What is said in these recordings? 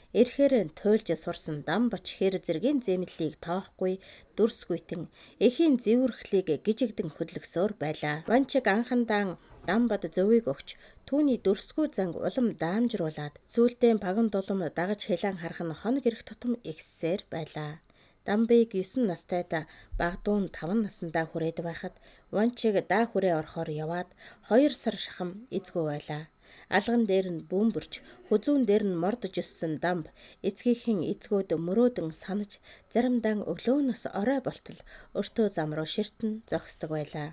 Эрхээр туйлж сурсан дам боч хэр зэргийн зэмлэлийг тоохгүй дүрсгүйтэн эхийн зэвүрхлийг гижигдэн хөдлөсөөр байлаа. Ванчиг анхандаа дам бод зөвийг өгч түүний дүрсгүй занг улам даамжруулад сүүлдээ пагон дулам дагаж хэлэн харах нь хоног ирэх тутам ихссээр байлаа. Дамбыг 9 настайд багдуун 5 насндаа хүрээд байхад Ванчиг даа хүрээ орохоор яваад 2 сар шахам эзгүй байлаа. Алган дээр нь бүүмбэрч, хүзүүн дээр нь мордож өссөн дамб эцгийнхэн эцгүүд мөрөөдөн санаж заримдаа өглөөнөөс орой болтол өртөө зам руу ширтэн зогсдог байлаа.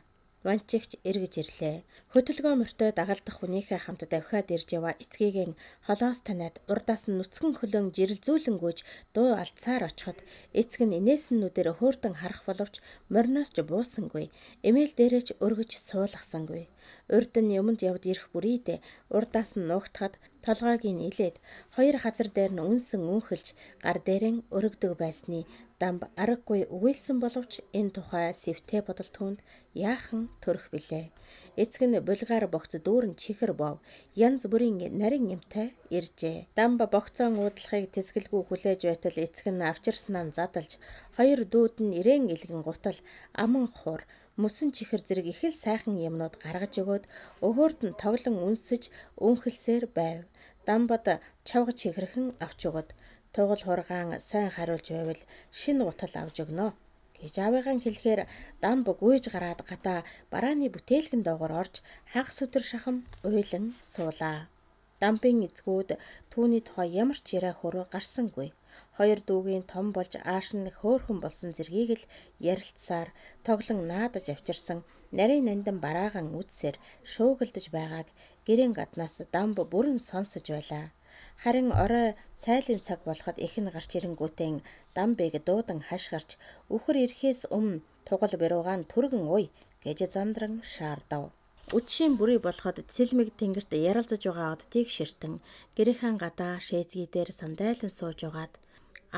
Ванчигч эргэж ирлээ. Хөтөлгөө мөртөө дагалдах хүнийхээ хамт давхиад ирж яваа эцгийгэн холоос таниад урдаас нь нүцгэн хөлөн жирэлзүүлэнгүйж дуу алдсаар очиход эцэг нь инээсэннүүдээр хөөртөн харах боловч мориноос ч буусангүй. Эмээл дээрээч өргөж суулгасангүй. Урд нь юмд явд ирэх бүрийдээ урдаас нь нуугтахад толгойг нь илээд хоёр хазар дээр нь үнсэн үнхэлж гар дээрэн өргөдөг байсны дамб аргагүй үгүйсэн боловч энэ тухай сэвтэй бодол түнд яахан төрөх билээ. Эцэг нь булгаар богц дүүрэн чихэр бов янз бүрийн нарийн юмтай иржээ. Дамб богцоон уудлахыг тэсгэлгүй хүлээж байтал эцэг нь авчирснаа задалж хоёр дүүд нь ирээн илгэн гутал аман хур мөсөн чихэр зэрэг их л сайхан юмнууд гаргаж өгөөд өхөөрт нь тоглон үнсэж үнхэлсээр байв. Дамбад чавгаж чихэрхэн авч өгöd тугал хургаан сайн хариулж байвал шинэ гутал авж өгнө гэж аавыгаа хэлэхээр дамб гүйж гараад гадаа барааны бүтээлгэн доогоор орж хагас өдөр шахам уйлан суулаа. Дамбын эзгүүд түүний тухай ямар ч яриа хөрөө гарсангүй. Хоёр дүүгийн том болж ааш нь хөөхөн болсон зэргийг л ярилцсаар тоглон наадаж авчирсан нарийн нандин бараагаан үдсээр шуугилдж байгааг гэрийн гаднаас дамб бүрэн сонсож байлаа. Харин орой сайлын цаг болоход эхэн гарч ирэнгүүтэн дамбыг дуудан хашгирч үхэр ирэхээс өмнө тугал бируугаан түргэн уй гэж зандран шаардав. Үдшийн бүрий болоход цэлмэг тэнгэрт яралзаж байгаа оддыг ширтэн гэрийнхэн гадаа шээзгий дээр сандайлан сууж угаад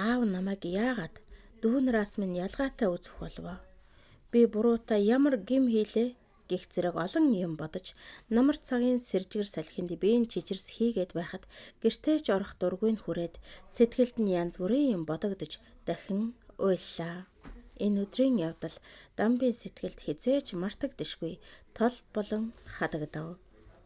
аав намайг яагаад дүүнраас минь ялгаатай үзэх болов? Би буруутай ямар гим хийлээ? Гэх зэрэг олон юм бодож намар цагийн сэржгэр салхинд биеийн чичирс хийгээд байхад гэртээ ч орох дургүй нь хүрээд сэтгэлд нь янз бүрийн юм бодогдож дахин уйллаа. Энэ өдрийн явдал дамбын сэтгэлд хизээч мартагдашгүй тол болон хадагдав.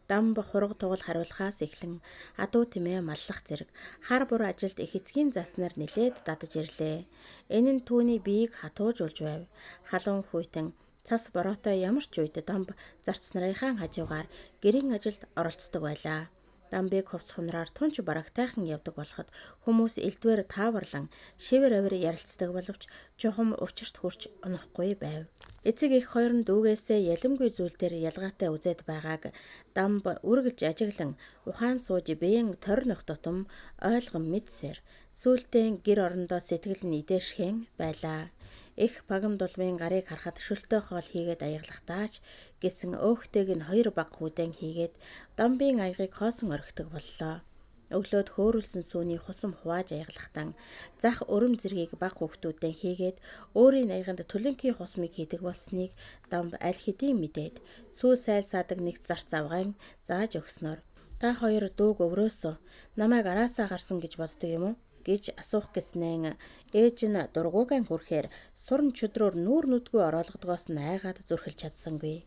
Дамб хурга тугал хариулахаас эхлэн адуу тэмээ маллах зэрэг хар бур ажилд их эцгийн заснаар нилээд дадаж ирлээ. Энэ нь түүний биеийг хатуужулж байв. Халуун хүйтэн цас бороотой ямар ч үед дамб зарц нарынхаа хажуугаар гэрийн ажилд оролцдог байлаа. Дамбыг хувцс хунраар тунч барагтайхан явдаг болоход хүмүүс элдвээр тааварлан шивэр авир ярилцдаг боловч чухам учирт хүрч онохгүй байв. Эцэг их хоёр нь дүүгээсээ ялимгүй зүйл дээр ялгаатай үзээд байгааг дамб үргэлж ажиглан ухаан сууж биеийн торнох тутам ойлгон мэдсээр сүүлдээ гэр орондоо сэтгэл нь идээшхэн байлаа. Их пагам дулмын гарыг харахад шөлтөө хоол хийгээд аяглахдаач гэсэн өөхтэйг нь хоёр баг хүдэн хийгээд дамбын аягийг хоосон орхидог боллоо. Өглөөд хөөрүүлсэн сүүний хусам хувааж аяглахдаа зах өрөм зэргийг баг хүүхдүүдэн хийгээд өөрийн аяганд төлөнгийн хусмыг хийдэг болсныг дамб аль хэдийн мэдээд сүү сайл саадаг нэг зарц авгаан зааж өгснөөр та хоёр дүүг өврөөсөө намайг араасаа гарсан гэж боддог юм уу? Гэж асуух гэснээр ээж нь дургуугаан хүрхээр сурн чөдрөөр нүүр нүдгүй ороолгодгоос нь айгаад зүрхэлж чадсангүй.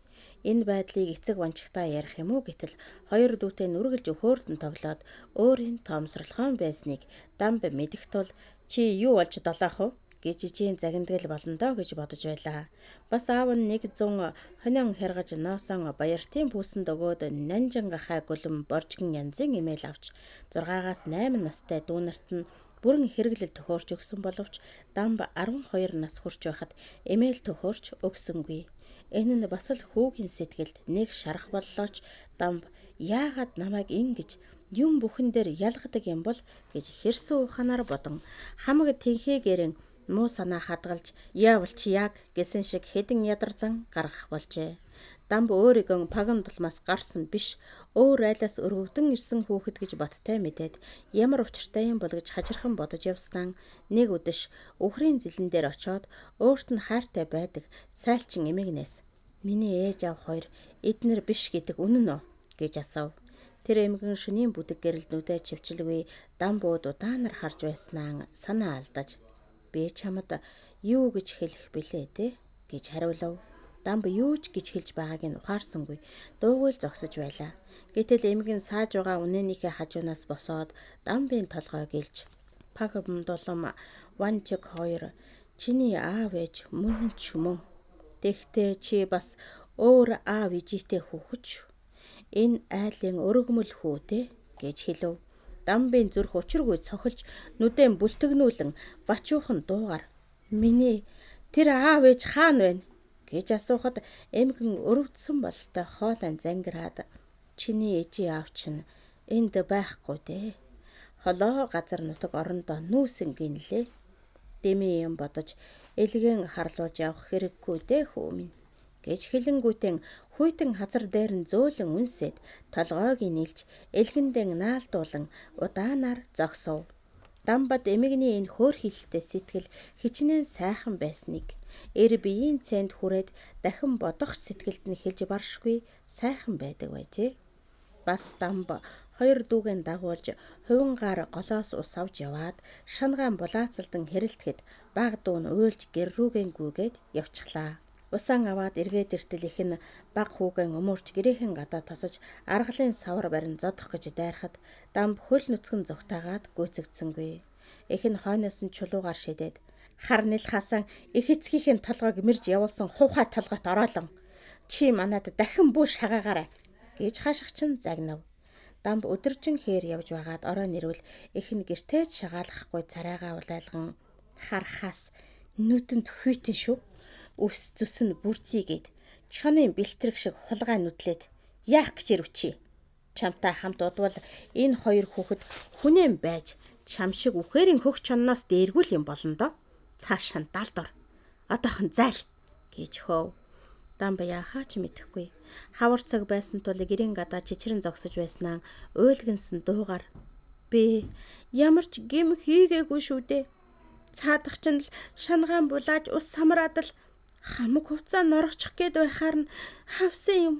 Энэ байдлыг эцэг ванчигтаа ярих юм уу гэтэл хоёр дүүтэй нүргэлж өхөөрдөн тоглоод өөрийн тоомсорлохоон байсныг дамб мэдэх тул чи юу болж долоох вэ? Гэж ижийн загиндгал болно доо гэж бодож байлаа. Бас аав нь 100 хонион хэргаж ноосон баяртын пүүсэнд өгөөд нанжингахай гүлэм боржгин янзын имэйл авч 6-8 настай дүүнарт нь бүрэн хэрэглэл төхөөрч өгсөн боловч дамб 12 нас хүрч байхад имэйл төхөөрч өгсөнгүй. Энэ нь бас л хүүгийн сэтгэлд нэг шарах боллооч дамб яагаад намайг ингэж юм бүхэн дээр ялгадаг юм бол гэж хэрсэн ухаанаар бодон хамаг тэнхээгээрэн муу санаа хадгалж яавал чи яг гэсэн шиг хэдэн ядарзан гаргах болжээ. Дамб өөрийгөө паган дулмаас гарсан биш өөр айлаас өргөгдөн ирсэн хүүхэд гэж баттай мэдээд ямар учиртай юм бол гэж хажирхан бодож явснаа нэг үдэш өхрийн зилэн дээр очиод өөрт нь хайртай байдаг сайлчин эмэгнээс миний ээж аав хоёр эднэр биш гэдэг үнэн үү гэж асуув. Тэр эмгэн шөнийн бүдэг гэрэлнүүдэд чивчилгүй дамбууд удаанаар харж байснаа санаа алдаж би чамд юу гэж хэлэх билээ те гэж хариулав. Дамб юу ч гэж хэлж байгааг нь ухаарсангүй дуугүй л зогсож байлаа. Гэтэл эмгэн сааж байгаа үнэнийхээ хажуунаас босоод дамбын толгой гэлж Пагм дулам Ванчиг 2 чиний аав ээж мөн ч мөн. Тэгтээ чи бас өөр аав ээжтэй хүүхэд. Энэ айлын өргөмөл хүү те гэж хэлв. Дамбын зүрх учиргүй цохилж нүдэн бүлтгнүүлэн бачуухан дуугар миний тэр аав ээж хаана байна гэж асуухад эмгэн өрөвдсөн бололтой хоолойн зангираад чиний ээжийн аав чинь энд байхгүй дээ. Холоо газар нутаг орондоо нүүсэн гинлээ. Дэми юм бодож элгэн харлуулж явах хэрэггүй дээ хүү минь гэж хэлэнгүүтэн хүйтэн хазар дээр нь зөөлөн үнсээд толгойг нийлж элгэндэн наалдуулан удаанаар зогсов. Дамбад эмэгний энэ хөөрхилтэй сэтгэл хичнээн сайхан байсныг эр биеийн цэнд хүрээд дахин бодох сэтгэлд нь хэлж баршгүй сайхан байдаг байжээ. Бас дамб хоёр дүүгэн дагуулж хувингаар голоос ус авч яваад шангаан булаацалдан хэрэлдэхэд баг дуу нь уйлж гэр рүүгэн гүйгээд явчихлаа. Усан аваад эргээд иртэл их нь баг хүүгэн өмөрч гэрээхэн гадаа тосож аргалын савар барин зодох гэж дайрахад дамб хөл нүцгэн зүгтаагаад гүйцэгдсэнгүй. Их нь хойноос нь чулуугаар шидэд хар нэл хасан их эцгийнхэн толгойг мэрж явуулсан хуухай толгойт ороолон чи манад дахин бүү шагаагаарай гэж хашгичин загнав. Дамб өдөржин хээр явж байгаад орой нэрвэл их нь гэртээж шагаалгахгүй царайгаа улайлган харахаас нүдэнд хүйтэн шүү. Үс зүс нь бүрцийгээд чоны бэлтрэг шиг хулгай нүдлээд яах гэж ирвчи. Чамтай хамт удвал энэ хоёр хүүхэд хүнээн байж чам шиг үхээрийн хөх чонноос дээргүүл юм болно доо. Цаашаа далдор. Одоохон зайл гэж хөөв. Дамб яахаа ч мэдэхгүй. Хавар цаг байсан тул гэрийн гадаа чичрэн зогсож байснаа уйлгэнсэн дуугар би ямар ч гим хийгээгүй шүү дээ. Цаадах чинь л шангаан булааж ус самраад л хамаг хувцаа норогчих гээд байхаар нь хавсан юм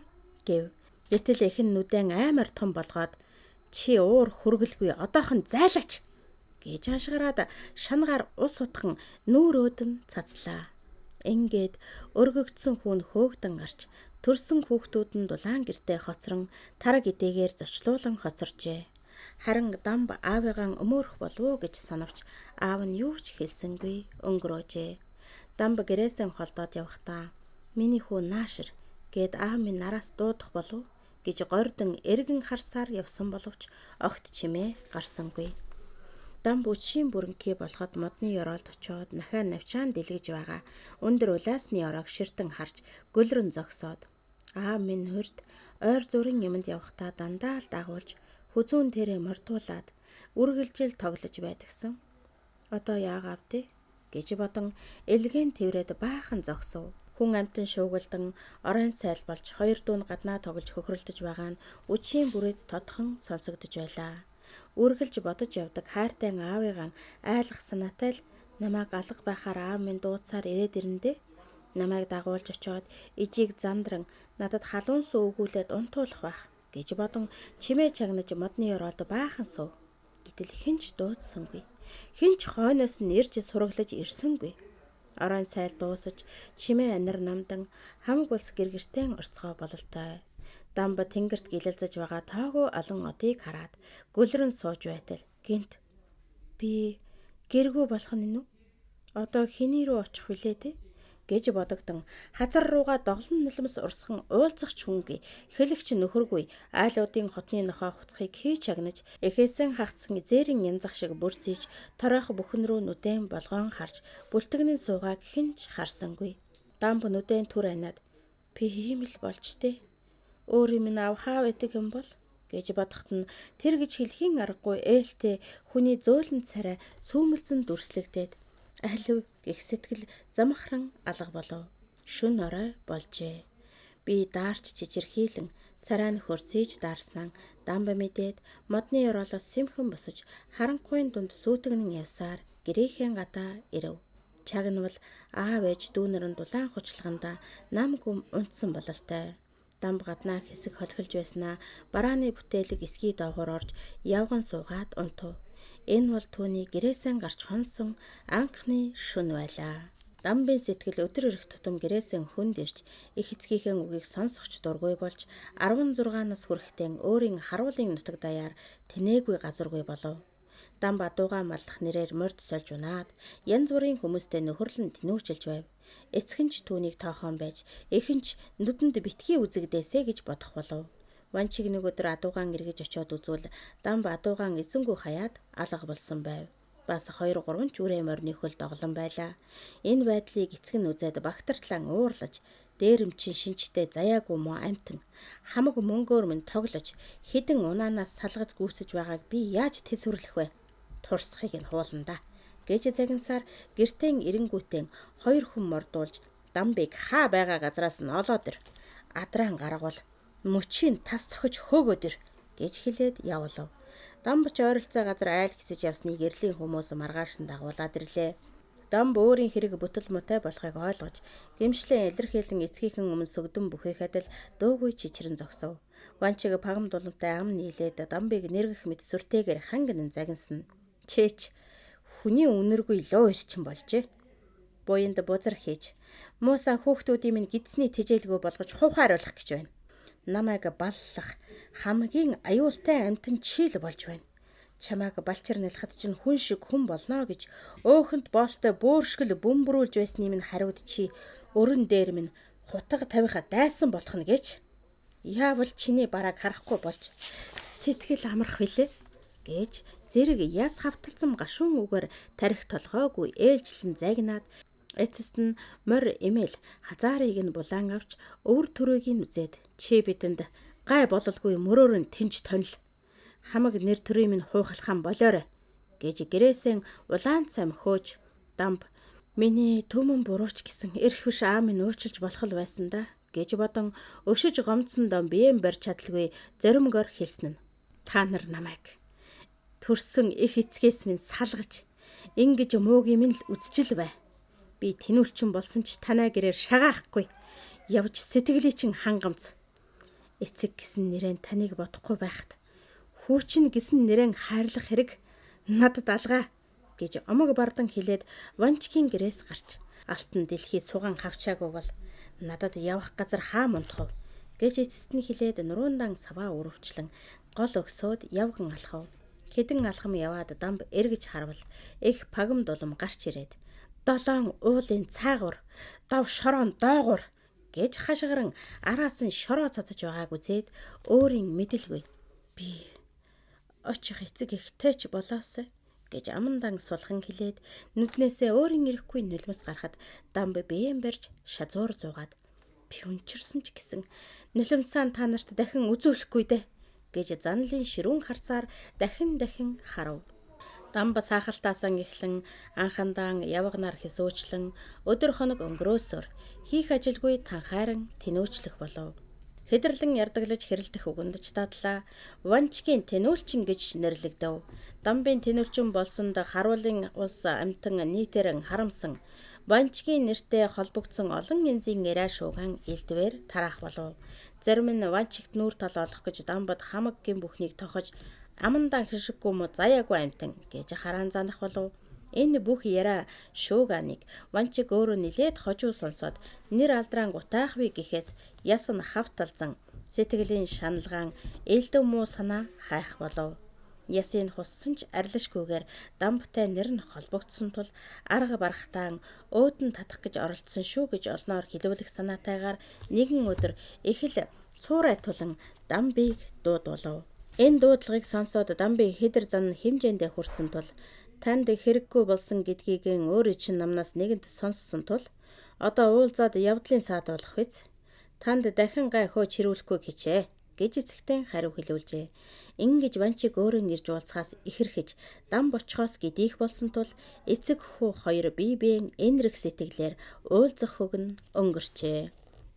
гэв. Гэтэл эхэн нүдэн аймар том болгоод чи уур хүргэлгүй одоохон зайлаач гэж хашгираад шангаар ус утхан нүүрөөд нь цацлаа. Ингээд өргөгдсөн хүн хөөгдөн гарч төрсөн хүүхдүүд нь дулаан гэртээ хоцрон тараг эдээгээр зочлуулан хоцоржээ. Харин дамб аавыгаан өмөөрөх болов уу гэж санавч аав нь юу ч хэлсэнгүй өнгөрөөжээ. Дамб гэрээсээ холдоод явахдаа миний хүү наашир гэд аав минь нараас дуудах болов гэж гордон эргэн харсаар явсан боловч огт чимээ гарсангүй. Дамб үчийн бүрэнкий болоход модны ёроолд очоод нахаа навчаан дэлгэж байгаа өндөр улаасны ороог ширтэн харж гөлрөн зогсоод аав минь хурд ойр зурын юмд явахдаа дандаа л дагуулж хүзүүн тэрэ мордуулаад үргэлжил тоглож байдагсан. Одоо яагаав дээ гэж бодон элгэн тэврээд баахан зогсов. Хүн амтэн шуугилдан оройн сайл болж хоёр дүүн гаднаа тоглож хөхрөлдөж байгаа нь үчийн бүрээд тодхон сонсогдож байлаа. Үргэлж бодож явдаг хайртай аавыгаан айлах санаатай л намайг алга байхаар аав минь дуудсаар ирээд ирэндээ. Намайг дагуулж очоод ижийг зандран надад халуун суу өгүүлээд унтуулах байх гэж бодон чимээ чагнаж модны ёроолд баахан сув. Гэтэл хинч дуудсангүй. Хинч хойноос нь ирж сураглаж ирсэнгүй. Оройн сайл дуусаж чимээ анир намдан хамаг улс гэргэртэн орцгоо бололтой. Дамб тэнгэрт гилэлцэж байгаа тоогүй олон одыг хараад гөлрөн сууж байтал гинт би гэргүй болох нь нү? Одоо хэний рүү очих вүлээ те? Гэж бодогдон хазар руугаа доглон нулимс урсхан уулзахч хүнгүй хэлэгч нөхөргүй айлуудын хотны нохоо хуцхыг хийж агнаж эхээсэн хагцсан зээрийн янзах шиг бүрцэж торойх бүхэн рүү нүдэн болгоон харж бүлтгний суугааг хинч харсангүй. Дамб нүдэн түр анаад би ийм л болж те. Өөр юм аав хаа байдаг юм бол гэж бодоход нь тэр гэж хэлхийн аргагүй ээлтэй хүний зөөлөн царай сүүмэлзэн дүрслэгдээд алив гэх сэтгэл замхран алга болов. Шүн орой болжээ. Би даарч чичирхийлэн царай нь хөрсөж даарснаа дамб мэдээд модны ёроолоос сэмхэн босож харанхуйн дунд сүүтгэнэн явсаар гэрээхэн гадаа ирэв. Чагнавал аав ээж дүүнэр нь дулаан хучлаганда нам гүм унтсан бололтой. Дамб гаднаа хэсэг холхилж байснаа барааны бүтээлэг эсгий доогоор орж явган суугаад унтав. Энэ бол түүний гэрээсээ гарч хонсон анхны шөнө байлаа. Дамбын сэтгэл өдөр ирэх тутам гэрээсээ хүнд ирж их эцгийнхээ үгийг сонсохч дургүй болж 16 нас хүрэхдээ өөрийн харуулын нутаг даяар тэнээгүй газаргүй болов. Дамб адуугаа маллах нэрээр морд сольж унаад янз бүрийн хүмүүстэй нөхөрлөн тэнүүчилж байв. Эцэг нь түүнийг тоохон байж эхэнч нүдэнд битгий үзэгдээсэ гэж бодох болов. Ванчиг нэг өдөр адуугаан эргэж очиод үзвэл Дамб адуугаан эзэнгүү хаяад алга болсон байв. Бас 2-3 ч үрээ морины хөл доглон байлаа. Энэ байдлыг эцэг нь үзээд багтартлан уурлаж, дээрэмчин шинжтэй заяагүй мó амтан хамаг мөнгөөр минь тоглож хідэн унаанаас салгаж гүйцэж байгааг би яаж тэсвэрлэх вэ? Турсхийг нь хуулна гэж загинсаар гэртэн эренгүүтэн 2 хүн мордуулж Дамбыг хаа байгаа газраас нь олоод ир. Адраан гаргавал мөчийн тас цохиж хөөгөөд ир гэж хэлээд явлав. Дамбч ойролцоо газар айл хисэж явсныг эрлийн хүмүүс маргааш нь дагуулад ирлээ. Дамб өөрийн хэрэг бүтэл мутай болохыг ойлгож, гэмшлэн илэрхийлэн эцгийнхэн өмнө сүгдэн бүхийхэд л дуугүй чичрэн зогсов. Ванчиг пагам дулмтай ам нийлээд Дамбыг нэргэх мэт сүртэйгээр ханган загинсан. Чээч хүний үнэргүй лөө ирчин болжээ. Буянд бузар хийж, муусан хүүхдүүдийн минь гидсний тэжээлгүй болгож хувхааруулах гэж байна. Намайг баллах хамгийн аюултай амтэн чийл болж байна. Чамайг балчир нэлхад чинь хүн шиг хүн болно гэж өөхөнд боостой бөөршгөл бөмбөрүүлж байсны минь хариуд чи өрөн дээр минь хутга тавиха дайсан болох нь гэж. Яавал чиний барааг харахгүй болж сэтгэл амрах билээ гэж зэрэг яс хавталцсан гашуун үгээр тарих толгойгүй ээлжлэн загнаад эцэст нь морь эмээл хазаарыг нь булаан авч өвөр төрөөг нь үзээд чи бидэнд гай бололгүй мөрөөр нь тэнж тонил хамаг нэр төрийн минь хуухалхан болоорой гэж гэрээсээ улаан цам хөөж Дамб миний төмөн бурууч гэсэн эрх биш аав минь уучлж болох л байсан да гэж бодон өшөж гомдсон дом биеэн барьж чадалгүй зоримгоор хэлсэн нь та нар намайг төрсөн их эцгээс минь салгаж ингэж муугийн минь л үзчил бай. Би тэнүүлчин болсон ч танаа гэрээр шагаахгүй. Явж сэтгэлий чин хангамц. Эцэг гэсэн нэрэн таныг бодохгүй байхад хүүчин гэсэн нэрэн хайрлах хэрэг надад алгаа гэж омог бардан хэлээд Ванчгийн гэрээс гарч алтан дэлхий суган хавчаагүй бол надад явах газар хаа мунтахв гэж эцэст нь хэлээд нуруундаа саваа өрөвчлэн гол өгсөөд явган алхав. Хэдэн алхам яваад Дамб эргэж харвал их пагам дулам гарч ирээд долоон уулын цаагуур дов шороон доогуур гэж хашгиран араас нь шороо цацаж байгааг үзээд өөрийн мэдэлгүй би очих эцэг ихтэй ч болоосой гэж амандан сулхан хэлээд нүднээсээ өөрийн ирэхгүй нулимс гарахад Дамб биеэн барьж шазуур зуугаад би өнчирсэн ч гэсэн нулимсаа та нарт дахин үзүүлэхгүй дээ гэж занлын ширүүн харцаар дахин харав. Дамб саахалтаасан эхлэн анхандаан явганаар хэсүүчлэн өдөр хоног өнгөрөөсөөр хийх ажилгүй танхааран тэнөөчлөх болов. Хэдэрлэн ярдаглаж хэрэлдэх үгэндж дадлаа. Ванчгийн тэнүүлчин гэж нэрлэгдэв. Дамбын тэнүүлчин болсонд харуулын улс амтан нийтээр харамсан. Ванчгийн нэртэй холбогдсон олон янзын яриа шууган элдвэр тараах болов. Зарим нь Ванчигт нүүр тал олох гэж Дамбад хамаг гин бүхнийг тохож амандан хишиггүй мо заяагүй амтан гэж хараан занах болов. Энэ бүх яриа шууганыг Ванчиг өөрөө нилээд хожуу сонсоод нэр алдран гутаахви гэхээс яс нь хавталзан сэтгэлийн шаналгаан элдв муу санаа хайх болов. Ясын хуссан ч арилшгүйгээр Дамбтай нэр нь холбогдсон тул арга барахтаан өөдөн татах гэж оролцсон шүү гэж олноор хэлүүлэх санаатайгаар нэгэн өдөр их л цуурай тулан Дамбыг дуудуулав. Энэ дуудлагыг сонсоод Дамбын хидэр зан хэмжээндээ хүрсэн тул танд хэрэггүй болсон гэдгийг өөрөө чинь намнаас нэгэнд сонссон тул одоо уулзаад явдлын саад болох биз. Танд дахин гай хөөж хэрүүлэхгүй гэчээ гэж эцэгтэн хариу хэлүүлжээ. Ингэж Ванчиг өөрөө ирж уулзахаас ихэрхэж Дамб очихоос гэдийх болсон тул эцэг хүү хоёр бие биеийн энэрх сэтгэлээр уулзах хөг нь өнгөрчээ.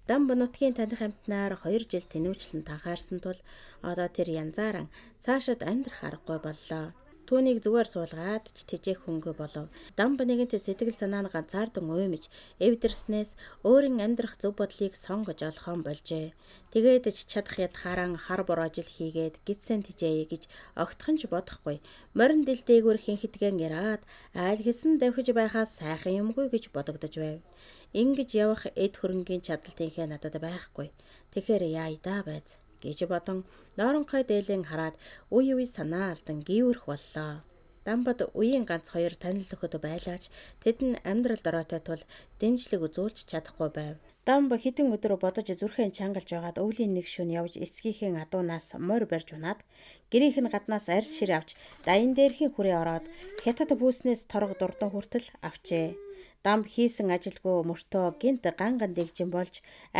Дамб нутгийн таних амтнаар 2 жил тэнүүчлэн танхаарсан тул одоо тэр янзааран цаашид амьдрах аргагүй боллоо. Түүнийг зүгээр суулгаад ч тэжээх хөнгө болов. Дамба нэгэнт сэтгэл санаа нь ганцаардан уймж эвдэрснээс өөрийн амьдрах зөв бодлыг сонгож олохоон болжээ. Тэгээд ч чадах ятхааран хар бор ажил хийгээд гидсэн тэжээе гэж огтхон ч бодохгүй. Морин дил дээгүүр хинхэтгэн яраад айл хэсэн давхиж байхаас сайхан юмгүй гэж бодогдож байв. Ингэж явах эд хөрөнгийн чадал тэнхээ надад байхгүй. Тэгэхээр яая да байз гэж бодон норонхой дээлэн хараад үе санаа алдан гүйвэрх боллоо. Дамбад үеийн ганц хоёр танил нөхөд байлаач тэд нь амьдрал доройтой тул дэмжлэг үзүүлж чадахгүй байв. Дамба хэдэн өдөр бодож зүрхэн чангалж байгаад өвлийн нэг шөнө явж эсгийнхээ адуунаас морь барьж унаад гэрийнх нь гаднаас арьс шир авч даян дээрхийн хүрээ ороод хятад бүүснээс торго дурдан хүртэл авчээ. Дамб хийсэн ажилгүй мөртөө гинт ганган дэгжин болж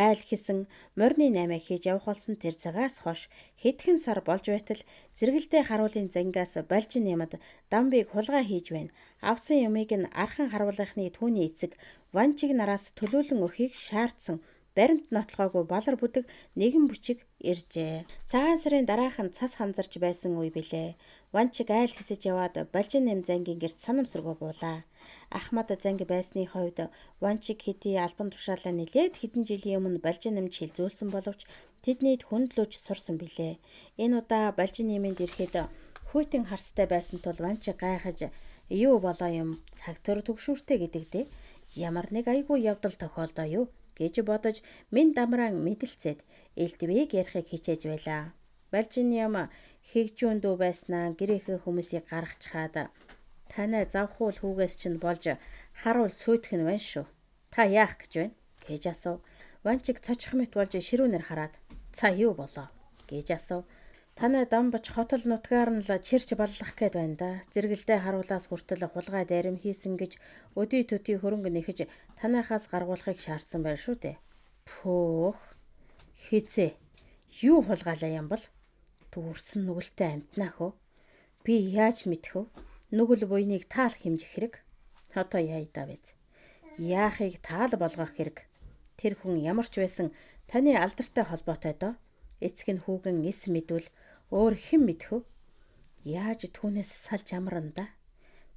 айл хэсэн морины 8 хийж явах болсон тэр цагаас хойш хэдхэн сар болж байтал зэрэгэлдээ харуулын зангиас балжин ямад дамбыг хулгай хийж байна. Авсан юмыг нь архан харуулгахны түүний эцэг Ванчиг нараас төлөөлөн өхийг шаардсан баримт нотлохоогүй балар бүдэг нэгэн бүчиг иржээ. Цагаан сарын дараахан цас ханзарч байсан үе билээ. Ванчиг айл хэсэж яваад балжин нэм зангийн гэрт санамсаргүй буулаа. Ахмад занги байсны хувьд Ванчиг хэдий албан тушаалаа нэлээд хэдэн жилийн өмнө балжин нэмж хилзүүлсэн боловч тэднийд хүндлөж сурсан билээ. Энэ удаа балжин нэмэнд ирэхэд хүйтэн харстай байсан тул Ванчиг гайхаж юу болоо юм цаг төр төгшүүртэй гэдэг дээ. Ямар нэг айгүй явдал тохиолдоо юу гэж бодож минь дамраан мэдлцээд элдвийг ярихыг хичээж байлаа. Балжин яма хэгжүүн дүү байснаа гэрээхээ хүмүүсийг гаргачхаад танай завхуул хүүгээс чинь болж харуул сүйтгэх нь байна шүү. Та яах гэж байна гэж асуув. Ванчиг цочих мэт болж ширүүнээр хараад цаа юу болоо гэж асуув. Танай дамбач хотол нутгаар нь л чирч баллах гээд байна да. Зэрэгэлдээ харуулаас хүртэл хулгай дайрам хийсэн гэж өдий төдий хөрөнгө нэхэж танайхаас гаргуулахыг шаардсан байл шүү дээ. Пөөх. Хизээ. Юу хулгайлаа юм бол? Дүүрсэн нүгэлтэй амтнаа хөө. Би яаж мэдэх вэ? Нүгэл буйныг таал хэмжих хэрэг. Одоо яая да биз. Яахыг таал болгох хэрэг. Тэр хүн ямар ч байсан таны алдартай холбоотой доо. Эцэг нь хүүгэн эс мэдвэл өөр хэн мэдэх вэ? Яаж түүнээс салж амрана да?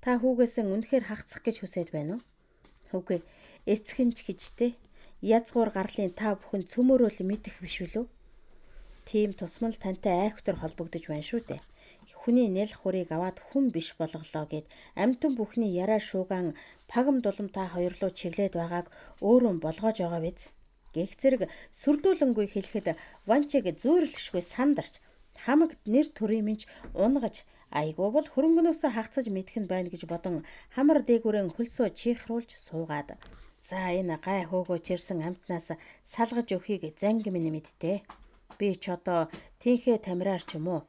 Та хүүгээсээ үнэхээр хагцах гэж хүсэж байна уу? Үгүй, эцэг нь ч гэжтэй. Язгуур гарлын та бүхэн цөмөрөөл мэдэх биш үлээ. Тийм тусмал тантай айхтар холбогдож байна шүү дээ. Хүний нэл хурыг аваад хүн биш болголоо гэд амтан бүхний яраа шууган пагам дулам та хоёр руу чиглээд байгааг өөрөө болгоож байгаа биз. Гэх зэрэг сүрдүүлэнгүй хэлэхэд Ванчиг зүйрлэшгүй сандарч хамагд нэр төрийн минь унгаж айгүй бол хөрөнгөнөөсөө хагцаж мэдэх нь байна гэж бодон хамар дээгүүрэн хөлсөө чихруулж суугаад за энэ гай хөөгөөч ирсэн амтнаас салгаж өхийг занги минь мэдтээ. Би ч одоо тэнхээ тамираар ч юм уу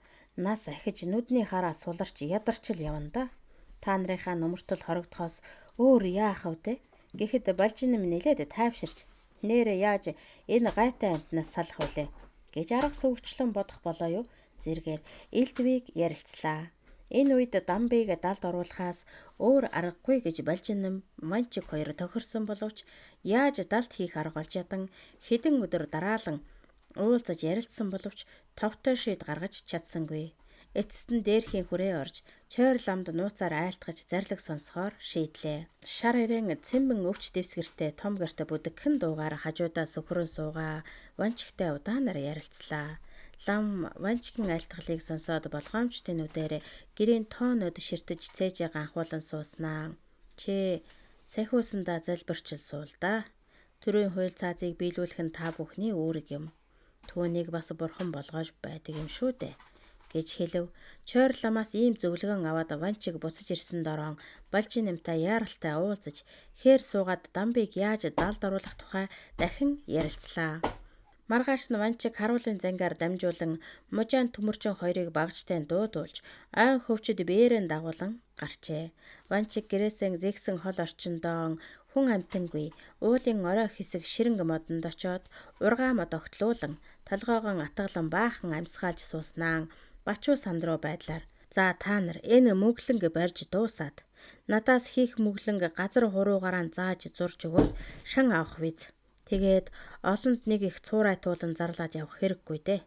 нас ахиж нүдний хараа суларч ядарчл явна да. Та нарынхаа нөмөртөл хорогдохоос өөр яах вэ гэхэд балжин нэм нэлээд тайвширч нэрэ яаж энэ гайтай амтнаас салах вүлээ гэж арга сүйгчлэн бодох болоо юу. Зэргээр элдвийг ярилцлаа. Энэ үед дамбыг далд оруулахаас өөр аргагүй гэж Балжин Ванчиг хоёр тохирсон боловч яаж далд хийх арга олж ядан хэдэн өдөр дараалан уулзаж ярилцсан боловч товтой шийд гаргаж чадсангүй. Эцэст нь дээрхийн хүрээ орж чойр ламд нууцаар айлтгаж зарлиг сонсохоор шийдлээ. Шар ирээн цэмбэн өвч дэвсгэртэй том гэрт бүдгхэн дуугаар хажуудаа сөхрөн суугаа Ванчигтай удаанаар ярилцлаа. Лам Ванчигийн айлтгалыг сонсоод болгоомжтой нүдээр гэрийн тоонод ширтэж цээжээ ганхуулан сууснаа. Чи сахиусандаа залбирчил суул да. Төрийн хууль цаазыг биелүүлэх нь та бүхний үүрэг юм. Түүнийг бас бурхан болгож байдаг юм шүү дээ гэж хэлв. Чойр ламаас ийм зөвлөгөн аваад Ванчиг буцаж ирсэн дороо Балжин нэмтай яаралтай уулзаж хээр суугаад дамбыг яаж далд оруулах тухай дахин ярилцлаа. Маргааш нь Ванчиг харуулын зангаар дамжуулан мужаан төмөрчин хоёрыг багжтай дуудуулж айн хөвчөд бээрэн дагуулan гарчээ. Ванчиг гэрээсээ зэгсэн хол орчиндоо хүн амтангүй уулын орой хэсэг ширэнг модонд очоод ургаа мод огтлуулан толгоогон атгалан баахан амьсгаалж сууснаа. Бачуу сандруу байдлаар за та нар энэ мөглөнг барьж дуусаад надаас хийх мөглөнг газар хуруугаараа зааж зурж өгөөд шан авах виз. Тэгээд олонд нэг их цуурай туулан зарлаад явах хэрэггүй дээ.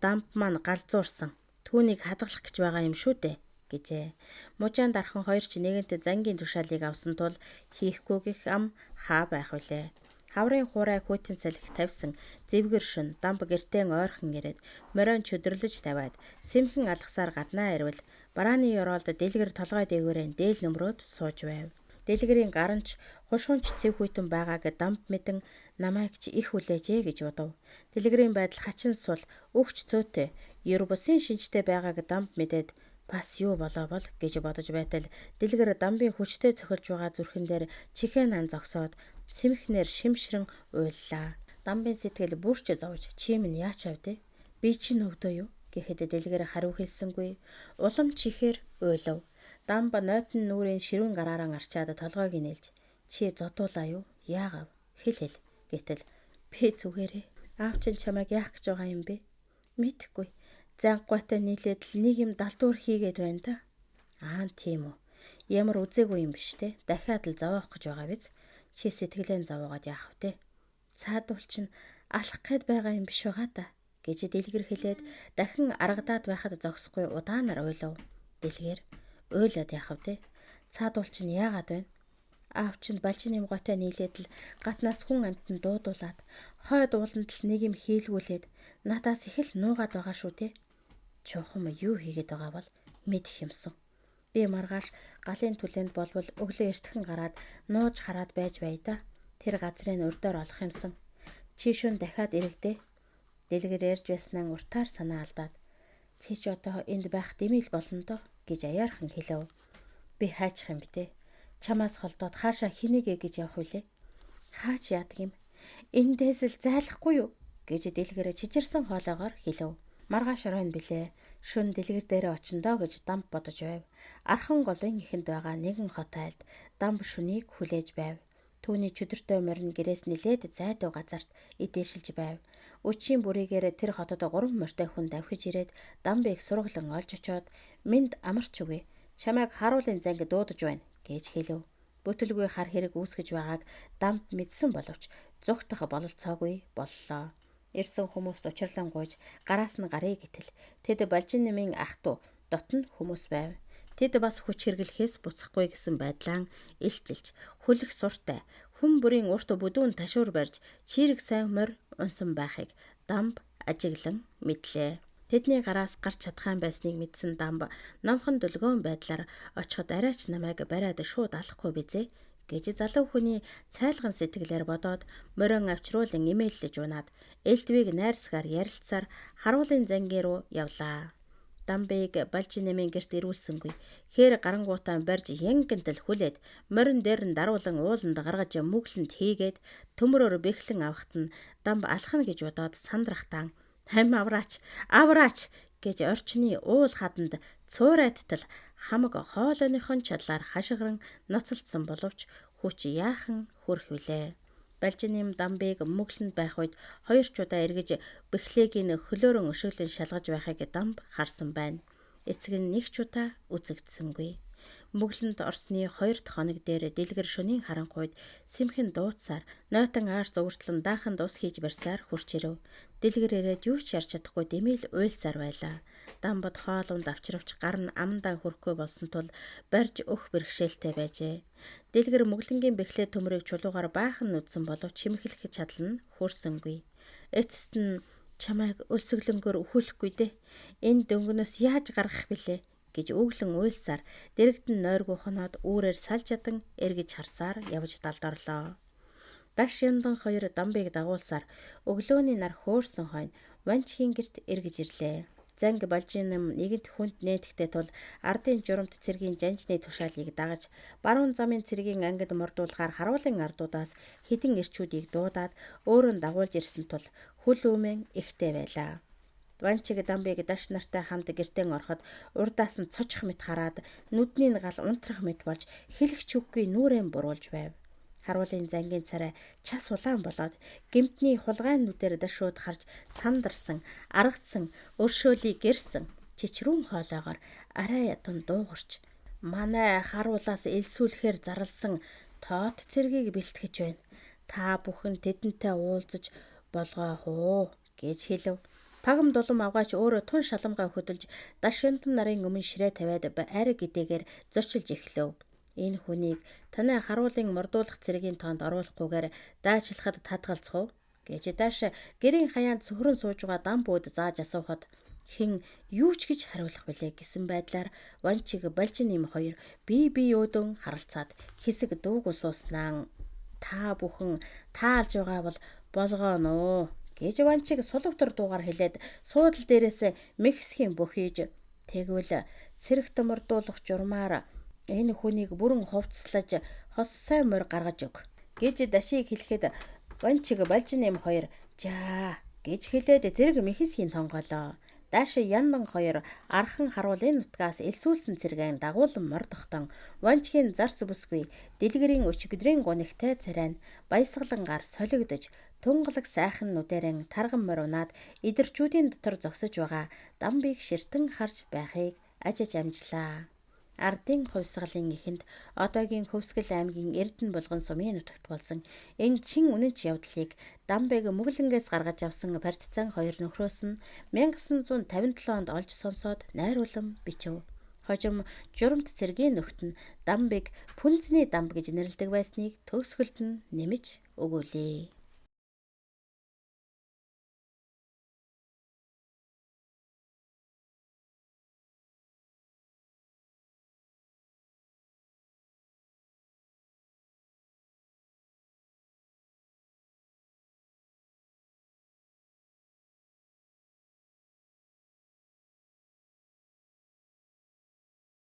Дамп маань галзуурсан. Түүнийг хадгалах гэж байгаа юм шүү дээ гэжээ. Мужаан дархан хоёр ч нэгэнтээ зангийн тушаалыг авсан тул хийхгүй гэх ам хаа байх вүлээ. Хаврын хуурай хүйтэн салхи тавьсан зэвгэр шин дамб гертэн ойрхон ирээд морион чөдөрлөж тавиад сэмхэн алгасаар гаднаа ирвэл барааны ёроолд дэлгэр толгой дээгүүрээ дээл нөмрөөд сууж байв. Дэлгэрийн гаранч хушуунч цэв хүйтэн байгааг дамб мэдэн намайг ч их хүлээжээ гэж бодов. Дэлгэрийн байдал хачин сул өгч цөөтэй ер бусын шинжтэй байгааг дамб мэдээд бас юу болоо бол гэж бодож байтал дэлгэр дамбын хүчтэй цохилж байгаа зүрхэн дээр чихэн ан зогсоод сэмхнэр шимшрэн уйллаа. Дамбын сэтгэл бүрч зовж чим нь яач авдэ? Би чинь өвдөө юу? Гэхэд дэлгэр хариу хэлсэнгүй. Улам чихээр уйлав. Дамб нойтон нүрийн ширүүн гараараа арчаад толгойг нээлж чи зодуулаа юу? Яагав? Хэл гэтэл би зүгээрээ аав чинь чамайг яах гэж байгаа юм бэ? Мэдхгүй. Зангуутай нийлээд л нэг юм далдуур хийгээд байна да. Аа тийм үү. Ямар үзээгүй юм биш те. Дахиад л зовоох гэж байгаа биз? Чи сэтгэлэн зовоогоод яах вэ? Саадуул чинь алах гээд байгаа юм биш байгаа та гэж дэлгэр хэлээд дахин аргадаад байхад зогсохгүй удаанаар уйлав. Дэлгэр уйлаад яах вэ? Саадуул чинь яагаад байна? Аав чинь балжин юмгаатай нийлээд л гаднаас хүн амтнд дуудуулаад хойд ууланд л нэг юм хийлгүүлээд надаас их л нуугаад байгаа шүү те. Чухам юу хийгээд байгаа бол мэдэх юмсан. Би маргааш галын түлэнд болвол өглөө эртхэн гараад нууж хараад байж бай да. Тэр газрын урдаар олох юмсан. Чи шүн дахиад ирэгдээ. Дэлгэр ярьж байснаа уртаар санаа алдаад чи ч одоо энд байх дэмэл болно доо гэж аяархан хэлэв. Би хайчих юм битээ. Чамаас холдоод хаашаа хинэгэ гэж явах вүлээ. Хаач яадаг юм? Эндээс л зайлахгүй юу гэж дэлгэрэ чичирсэн хоолоогоор хэлэв. Маргааш оройн билээ. Шүн дэлгэр дээрээ очиндоо гэж дамб бодож байв. Архан голын ихэнд байгаа нэгэн хот айлд дамб шүнийг хүлээж байв. Түүний чөдөртэй морин гэрээс нилээд зайдуу газарт идээшилж байв. Өчийн бүрийгээр тэр хотод 3 морьтой хүн давхиж ирээд дамбыг сураглан олж очоод минд амарч үгүй. Чамайг харуулын занги дуудаж байна гэж хэлв. Бүтэлгүй хар хэрэг үүсгэж байгааг дамб мэдсэн боловч зүгтах бололцоогүй боллоо. Ирсэн хүмүүст учирлан гуйж гараас нь гарыг итэл тэд балжин нэмийн ах トゥ дотн хүмүүс байв. Тэд бас хүч хэрглэхээс буцахгүй гэсэн байдлаа илчилж хүлэх суртай хүн бүрийн урт бүдүүн ташуур барьж чирэг сайн морь унсан байхыг дамб ажиглан мэдлээ. Тэдний гараас гарч чадхаан байсныг мэдсэн дамб номхон дөлгөөн байдлаар очиход арайч намайг бариад шууд алахгүй бизээ гэж залуу хүний цайлган сэтгэлээр бодоод морион авчруулан имэйллэж унаад элдвийг найрсгаар ярилцсаар харуулын зангийн руу явлаа. Дамбыг балжин нэмийн гэрт ирүүлсэнгүй. Хээр гарангуутаа барьж янгантал хүлээд морин дээр нь даруулан ууланд гаргаж мүглэнд хийгээд төмрөөр бэхлэн авахт нь дамб алхна гэж бодоод сандрахтаа хам авраач гэж орчны уул хаданд цуурайтал хамаг хоолойныхон чадлаар хашгиран ноцолдсон боловч хүч яахан хүрх вүлээ. Балжиным дамбыг мөглөнд байх үед 2 удаа эргэж бэхлэгийн хөлөөрөн өшөглөн шалгаж байхыг дамб харсан байна. Эцэг нь 1 удаа үзэгдсэнгүй. Мөглөнд орсны 2 дахь хоног дээр дэлгэр шөнийн харанхуйд сэмхэн дуудсаар нойтон ааш зовөртлөн дааханд ус хийж барьсаар хурч ирэв. Дэлгэр ирээд юу ч ярьж чадахгүй дэмэл уйлсаар байлаа. Дамбад хоолунд авчравч гар нь амандаа хөрөхгүй болсон тул барьж өх бэрхшээлтэй байжээ. Дэлгэр мөглөнгийн бэхлээ төмрийг чулуугаар баахан нүдсэн боловч чимэглэх чадал нь хүрсэнгүй. Эцэст нь чамайг өлсгөлөнгөөр өхүүлэхгүй дээ. Энэ дөнгөнөөс яаж гаргах билээ гэж өглөн уйлсаар дэрэгдэн нойргүй хоноод үүрээр салж ядан эргэж харсаар явж далдарлоо. Даш яндан хоёр дамбыг дагуулсаар өглөөний нар хөөрсөн хойно Ванчгийн гэрт эргэж ирлээ. Занг балжин нэгэнт хүнд нээтгэхдээ тул ардын журамт цэргийн жанжны тушаалыг дагаж баруун замын цэргийн ангид мордуулахаар харуулын ардуудаас хідэн эрчүүдийг дуудаад өөрөө дагуулж ирсэн тул хүл үмэн ихтэй байлаа. Ванчиг дамбыг даш нартай хамт гэртэн ороход урдаас нь цочих мэт хараад нүдний гал унтрах мэт болж хэлэх үггүй нүрэн буруулж байв. Харуулын зангийн царай час улаан болоод гэмтний хулгайн нүдээр дашууд харж сандарсан, аргацсан, өршөөлийг гэрсэн чичрүүн хоолоогоор арай ятан дуугарч манай харуулаас элсүүлэхээр зарлсан тоот цэргийг бэлтгэж байна. Та бүхэн тэдэнтэй уулзаж болгоо хуу гэж хэлв. Пагам дулам авгаач өөрөө тун шаламгаа хөдөлж дашинтан нарын өмнө ширээ тавиад айраг гэдэгээр зөрчилж эхлэв. Энэ хүнийг танай харуулын мордуулах цэргийн тоонд оруулахгүйгээр даачлахад татгалзах уу? Гэж дааш гэрийн хаяанд сөхрөн сууж байгаа дан бүүд зааж асуухад хэн юу ч гэж хариулах билээ гэсэн байдлаар Ванчиг Балжин эм хоёр бие өөдөн харалцаад хэсэг дууг усууснаа та бүхэн таалж байгаа бол болгооно гэж Ванчиг сулвтар дуугаар хэлээд суудал дээрээс Мексикийн бөхийж тэгвэл цэрэгт мордуулах журмаар энэ хүнийг бүрэн хувцаслаж хос сайн морь гаргаж өг гэж дашийг хэлэхэд Ванчиг Балжин эм хоёр жаа гэж хэлээд зэрэг Мексикийн тонгоолоо. Дааш Яндан хоёр архан харуулын нутгаас элсүүлсэн цэргийн дагуулan мордохтон Ванчгийн зарц бүсгүй дэлгэрийн өчигдрийн гунигтай царай нь баясгалангаар солигдож тунгалаг сайхан нүдэрэн тарган морунаад идэрчүүдийн дотор зогсож байгаа Дамбыг ширтэн харж байхыг ажиж амжлаа. Ардын хувьсгалын эхэнд одоогийн Хөвсгөл аймгийн Эрдэнэ булган сумын нутагт болсон энэ чин үнэнч явдлыг Дамбыг Мөглөнгөөс гаргаж авсан партизан хоёр нөхрөөс нь 1957 онд олж сонсоод найруулан бичв. Хожим журамт цэргийн нөхд нь Дамбыг Пүнцний Дамб гэж нэрлэдэг байсныг төгсгөлд нь нэмж өгүүлээ.